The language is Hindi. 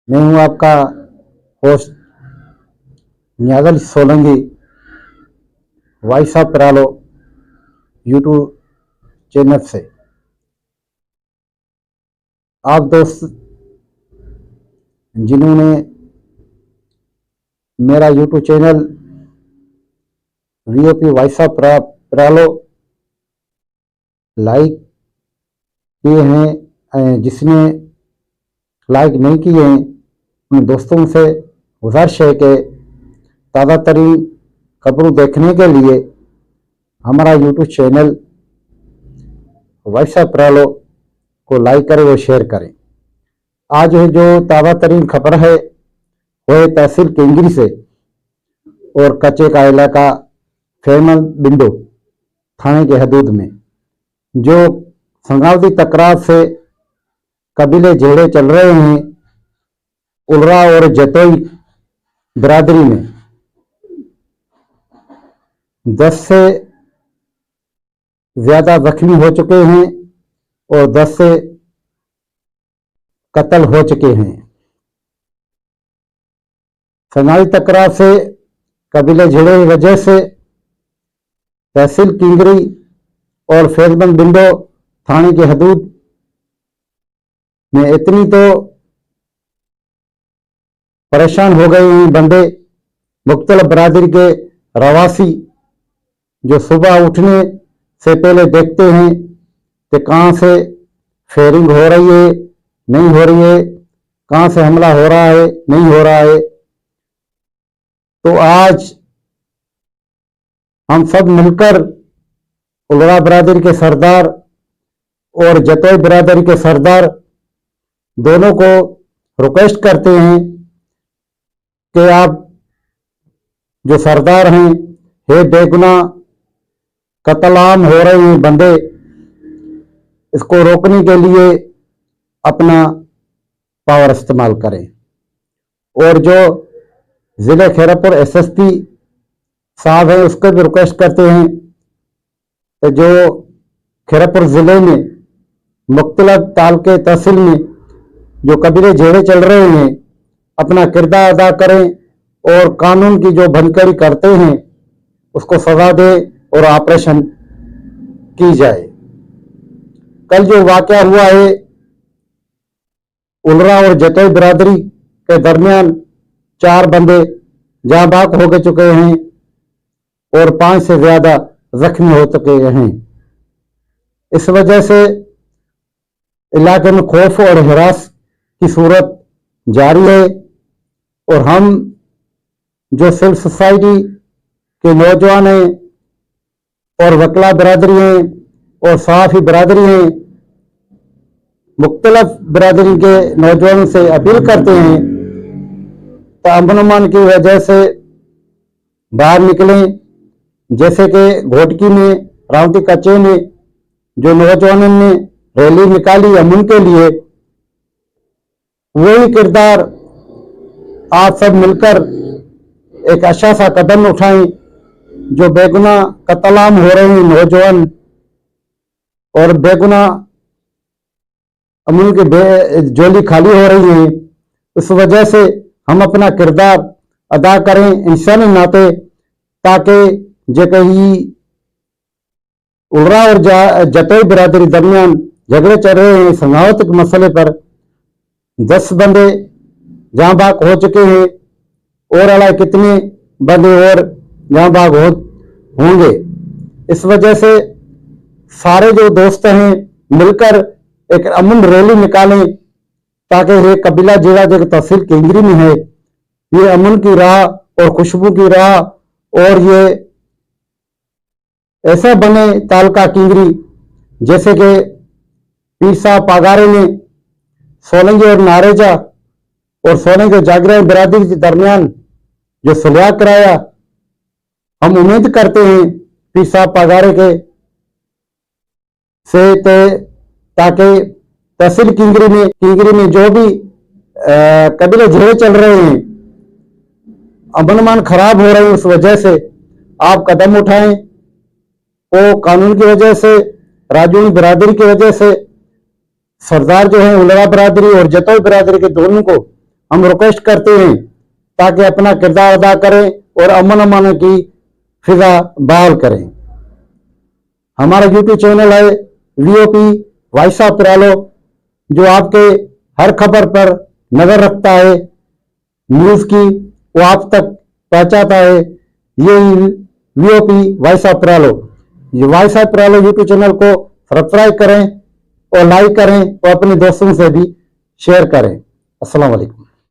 मैं हूं आपका होस्ट न्यागल सोलंकी, वॉइस ऑफ परालो यूट्यूब चैनल से। आप दोस्त जिन्होंने मेरा YouTube channel VOP voice of परालो लाइक किए हैं, जिसने लाइक नहीं किए हैं उन दोस्तों से गुजारिश है कि ताज़ा तरीन खबरों देखने के लिए हमारा यूट्यूब चैनल वॉइस ऑफ परालो को लाइक करें और शेयर करें। आज जो ताज़ा तरीन खबर है वह तहसील केंगरी से और कच्चे का इलाका फेमल बिंडो थाने के हदूद में जो संगावती तकरार से कबीले झेड़े चल रहे हैं उलरा और जतोई बिरादरी में 10 से ज्यादा जख्मी हो चुके हैं और 10 से कत्ल हो चुके हैं। संगाई तकरार से कबीले झेड़े की वजह से तहसील किंगरी और फेजबंद बिंडो थाने के हदूद में इतनी तो परेशान हो गए हैं बंदे मुख्तलिफ बरादरी के रवासी, जो सुबह उठने से पहले देखते हैं कि कहाँ से फायरिंग हो रही है नहीं हो रही है, कहाँ से हमला हो रहा है नहीं हो रहा है। तो आज हम सब मिलकर उलरा बरादरी के सरदार और जतोई बरादरी के सरदार दोनों को रिक्वेस्ट करते हैं कि आप जो सरदार हैं, हे बेगुनाह कत्ल आम हो रहे हैं बंदे, इसको रोकने के लिए अपना पावर इस्तेमाल करें। और जो जिले खैरपुर एसएसपी साहब हैं उसको भी रिक्वेस्ट करते हैं कि जो खैरपुर जिले में मुख्तलिफ तालुके तहसील में जो कबीले झेड़े चल रहे हैं अपना किरदार अदा करें और कानून की जो भनकड़ी करते हैं उसको सजा दे और ऑपरेशन की जाए। कल जो वाकया हुआ है उलरा और जतोई बिरादरी के दरमियान 4 बंदे जाँ बाग हो चुके हैं और 5 से ज्यादा जख्मी हो चुके हैं। इस वजह से इलाके में खौफ और हिरास की सूरत जारी है और हम जो सिविल सोसाइटी के नौजवान हैं और वकला बिरादरी हैं और साफी बिरादरी हैं, मुख्तलिफ बिरादरी के नौजवानों से अपील करते हैं तो अमन अमान की वजह से बाहर निकलें। जैसे कि घोटकी में रावती कच्चे में जो नौजवानों ने रैली निकाली अमन के लिए, वही किरदार आप सब मिलकर एक अच्छा सा कदम उठाएं। जो बेगुनाह कत्ल-आम हो रहे हैं नौजवान और बेगुनाह अमूल की झोली खाली हो रही है, इस वजह से हम अपना किरदार अदा करें इंसानी नाते, ताकि जो कहीं उलरा और जतोई बिरादरी दरमियान झगड़े चल रहे हैं संगावत के मसले पर 10 बंदे जहां बाग हो चुके हैं और अला कितने बंदे और जहां बाग होंगे। इस वजह से सारे जो दोस्त हैं मिलकर एक अमन रैली निकालें ताकि ये कबीला जिला जो तहसील केंगरी में है ये अमन की राह और खुशबू की राह और ये ऐसा बने तालका किंगरी जैसे कि पीर साहब पागारे ने सोलंकी और नारेजा और सोलंकी और जागरा बिरादरी के दरमियान जो सुलह कराया। हम उम्मीद करते हैं पीर साहब पागारे के से ताकि तहसील किंगरी में जो भी कबीले झेड़े चल रहे हैं अमन अमान खराब हो रहे हैं, उस वजह से आप कदम उठाएं। वो कानून की वजह से राजूनी बिरादरी की वजह से सरदार जो है उलरा बिरादरी और जतोई बिरादरी के दोनों को हम रिक्वेस्ट करते हैं ताकि अपना किरदार अदा करें और अमन की फिजा बहाल करें। हमारा यूट्यूब चैनल है वीओपी वॉइस ऑफ पिरालो, जो आपके हर खबर पर नजर रखता है, न्यूज की वो आप तक पहुंचाता है। ये वीओपी वॉइस ऑफ पिरालो, ये वॉइस ऑफ पिरालो यूट्यूब चैनल को सब्सक्राइब करें और लाइक करें और अपने दोस्तों से भी शेयर करें। अस्सलाम वालेकुम।